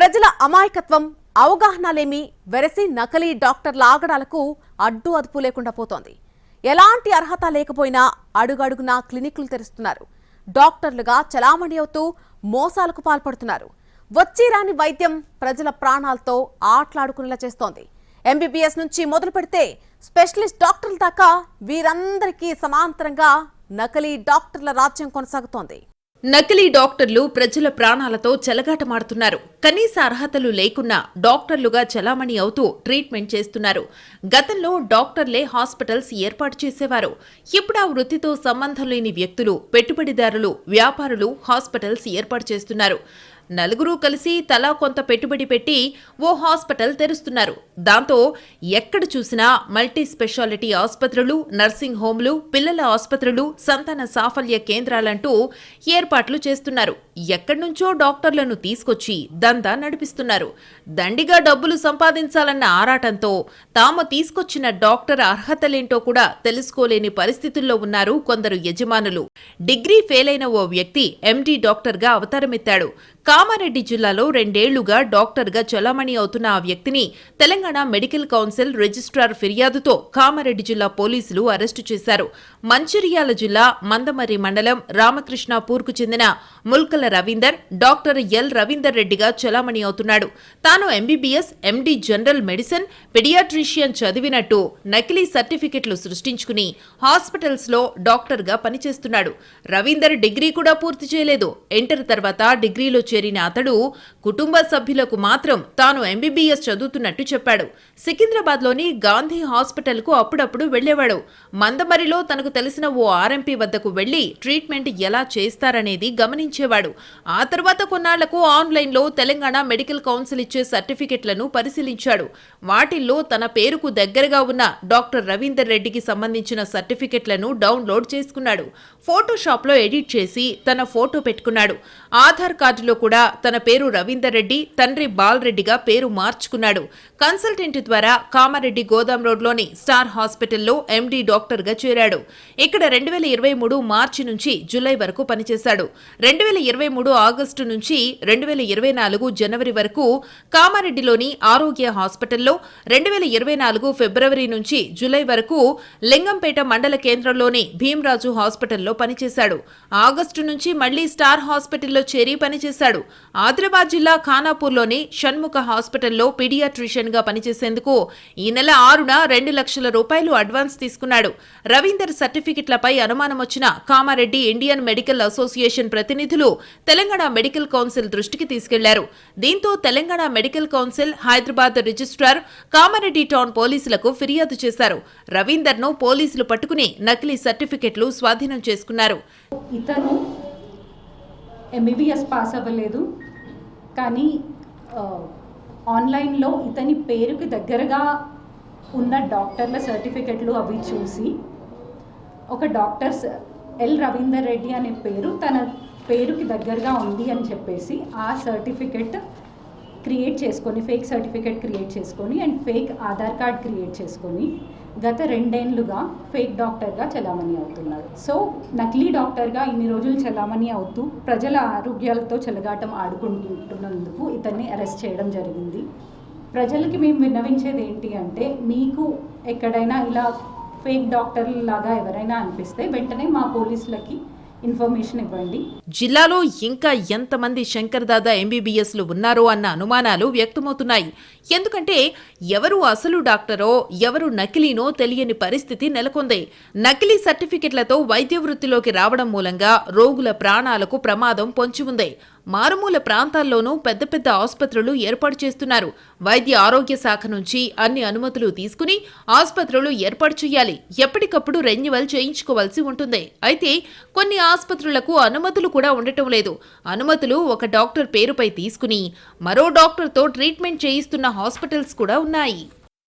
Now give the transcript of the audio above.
ప్రజల అమాయకత్వం, అవగాహనలేమి వెరసి నకలీ డాక్టర్ల ఆగడాలకు అడ్డు అదుపు లేకుండా పోతోంది. ఎలాంటి అర్హత లేకపోయినా అడుగడుగునా క్లినిక్లు తెరుస్తున్నారు. డాక్టర్లుగా చలామణి అవుతూ మోసాలకు పాల్పడుతున్నారు. వచ్చి రాని వైద్యం ప్రజల ప్రాణాలతో ఆటలాడుకునేలా చేస్తోంది. ఎంబీబీఎస్ నుంచి మొదలు పెడితే స్పెషలిస్ట్ డాక్టర్ల దాకా వీరందరికీ సమాంతరంగా నకలీ డాక్టర్ల రాజ్యం కొనసాగుతోంది. నకిలీ డాక్టర్లు ప్రజల ప్రాణాలతో చెలగాటమాడుతున్నారు. కనీస అర్హతలు లేకున్నా డాక్టర్లుగా చలామణి అవుతూ ట్రీట్మెంట్ చేస్తున్నారు. గతంలో డాక్టర్లే హాస్పిటల్స్ ఏర్పాటు చేసేవారు. ఇప్పుడు ఆ వృత్తితో సంబంధం లేని వ్యక్తులు, పెట్టుబడిదారులు, వ్యాపారులు హాస్పిటల్స్ ఏర్పాటు చేస్తున్నారు. నలుగురు కలిసి తలా కొంత పెట్టుబడి పెట్టి ఓ హాస్పిటల్ తెరుస్తున్నారు. దాంతో ఎక్కడ చూసినా మల్టీ స్పెషాలిటీ ఆసుపత్రులు, నర్సింగ్ హోంలు, పిల్లల ఆసుపత్రులు, సంతాన సాఫల్య కేంద్రాలంటూ ఏర్పాట్లు చేస్తున్నారు. ఎక్కడి నుంచో డాక్టర్లను తీసుకొచ్చి దందా నడిపిస్తున్నారు. దండిగా డబ్బులు సంపాదించాలన్న ఆరాటంతో తాము తీసుకొచ్చిన డాక్టర్ అర్హతలేంటో కూడా తెలుసుకోలేని పరిస్థితుల్లో ఉన్నారు కొందరు యజమానులు. డిగ్రీ ఫెయిల్ అయిన ఓ వ్యక్తి ఎండీ డాక్టర్గా అవతారమెత్తాడు. కామారెడ్డి జిల్లాలో 2 ఏళ్లుగా డాక్టర్గా చలామణి అవుతున్న ఆ వ్యక్తిని తెలంగాణ మెడికల్ కౌన్సిల్ రిజిస్ట్రార్ ఫిర్యాదుతో కామారెడ్డి జిల్లా పోలీసులు అరెస్టు చేశారు. మంచిర్యాల జిల్లా మందమర్రి మండలం రామకృష్ణాపూర్కు చెందిన ముల్కల రవీందర్ డాక్టర్ ఎల్ రవీందర్ రెడ్డిగా చలామణి అవుతున్నాడు. తాను MBBS, MD general medicine, paediatrician చదివినట్టు నకిలీ సర్టిఫికెట్లు సృష్టించుకుని హాస్పిటల్స్ లో డాక్టర్గా పనిచేస్తున్నాడు. రవీందర్ డిగ్రీ కూడా పూర్తి చేయలేదు. ఇంటర్ తర్వాత డిగ్రీలో చేరిన అతడు కుటుంబ సభ్యులకు మాత్రం తాను ఎంబీబీఎస్ చదువుతున్నట్టు చెప్పాడు. సికింద్రాబాద్లోని గాంధీ హాస్పిటల్కు అప్పుడప్పుడు వెళ్లేవాడు. మందమరిలో తనకు తెలిసిన ఓ ఆర్ఎంపీ వద్దకు వెళ్లి ట్రీట్మెంట్ ఎలా చేస్తారనేది గమనించేవాడు. ఆ తర్వాత కొన్నాళ్లకు ఆన్లైన్లో తెలంగాణ మెడికల్ కౌన్సిల్ ఇచ్చే సర్టిఫికెట్లను పరిశీలించాడు. వాటిల్లో తన పేరుకు దగ్గరగా ఉన్న డాక్టర్ రవీందర్ రెడ్డికి సంబంధించిన సర్టిఫికెట్లను డౌన్లోడ్ చేసుకున్నాడు. ఫోటోషాప్లో ఎడిట్ చేసి తన ఫోటో పెట్టుకున్నాడు. ఆధార్ కార్డులో కూడా తన పేరు రవీందర్ రెడ్డి, తండ్రి బాలరెడ్డిగా పేరు మార్చుకున్నాడు. కన్సల్టెంట్ ద్వారా కామారెడ్డి గోదాం రోడ్లోని స్టార్ హాస్పిటల్లో ఎండీ డాక్టర్గా చేరాడు. ఇక్కడ 2023 మార్చి నుంచి జూలై వరకు పనిచేశాడు. 2023 ఆగస్టు నుంచి 2024 జనవరి వరకు కామారెడ్డిలోని ఆరోగ్య హాస్పిటల్లో, 2024 ఫిబ్రవరి నుంచి జూలై వరకు లింగంపేట మండల కేంద్రంలోని భీమరాజు హాస్పిటల్లో పనిచేశాడు. ఆగస్టు నుంచి మళ్లీ స్టార్ హాస్పిటల్లో చేరి పనిచేశాడు. ఆదిలాబాద్ జిల్లా ఖానాపూర్లోని షణ్ముఖ హాస్పిటల్లో పీడియాట్రిషియన్ గా పనిచేసేందుకు ఈ నెల 6న 2 లక్షల రూపాయలు అడ్వాన్స్ తీసుకున్నాడు. రవీందర్ సర్టిఫికెట్లపై అనుమానం వచ్చిన కామారెడ్డి ఇండియన్ మెడికల్ అసోసియేషన్ ప్రతినిధులు తెలంగాణ మెడికల్ కౌన్సిల్ దృష్టికి తీసుకెళ్లారు. దీంతో Telangana medical council Hyderabad registrar Kamareddy town పోలీసులకు ఫిర్యాదు చేశారు. రవీందర్ ను పోలీసులు పట్టుకుని నకిలీ సర్టిఫికెట్లు స్వాధీనం చేసుకున్నారు. ఇతను ఎంబీబీఎస్ పాస్ అవ్వలేదు, కానీ ఆన్లైన్లో ఇతని పేరుకి దగ్గరగా ఉన్న డాక్టర్ల సర్టిఫికెట్లు అవి చూసి ఒక డాక్టర్ ఎల్ రవీందర్ రెడ్డి అనే పేరు తన పేరుకి దగ్గరగా ఉంది అని చెప్పేసి ఆ సర్టిఫికెట్ క్రియేట్ చేసుకొని, ఫేక్ సర్టిఫికెట్ క్రియేట్ చేసుకొని and fake Aadhaar card create చేసుకొని గత 2 ఏళ్లుగా ఫేక్ డాక్టర్గా చలామణి అవుతున్నారు. సో నకిలీ డాక్టర్గా ఇన్ని రోజులు చలామణి అవుతూ ప్రజల ఆరోగ్యాలతో చెలగాటం ఆడుకుంటున్నందుకు ఇతన్ని అరెస్ట్ చేయడం జరిగింది. ప్రజలకి మేము విన్నవించేది ఏంటి అంటే, మీకు ఎక్కడైనా ఇలా ఫేక్ డాక్టర్ లాగా ఎవరైనా అనిపిస్తే వెంటనే మా పోలీసులకి ఇన్ఫర్మేషన్ ఇవ్వండి. జిల్లాలో ఇంకా ఎంతమంది శంకర్ దాదా ఎంబీబీఎస్లు ఉన్నారో అన్న అనుమానాలు వ్యక్తమవుతున్నాయి. ఎందుకంటే ఎవరు అసలు డాక్టరో, ఎవరు నకిలీనో తెలియని పరిస్థితి నెలకొంది. నకిలీ సర్టిఫికెట్లతో వైద్య వృత్తిలోకి రావడం మూలంగా రోగుల ప్రాణాలకు ప్రమాదం పొంచి ఉంది. మారుమూల ప్రాంతాల్లోనూ పెద్ద పెద్ద ఆసుపత్రులు ఏర్పాటు చేస్తున్నారు. వైద్య ఆరోగ్య శాఖ నుంచి అన్ని అనుమతులు తీసుకుని ఆసుపత్రులు ఏర్పాటు చేయాలి. ఎప్పటికప్పుడు రెన్యువల్ చేయించుకోవాల్సి ఉంటుంది. అయితే కొన్ని ఆసుపత్రులకు అనుమతులు కూడా ఉండటం లేదు. అనుమతులు ఒక డాక్టర్ పేరుపై తీసుకుని మరో డాక్టర్తో ట్రీట్మెంట్ చేయిస్తున్న హాస్పిటల్స్ కూడా ఉన్నాయి.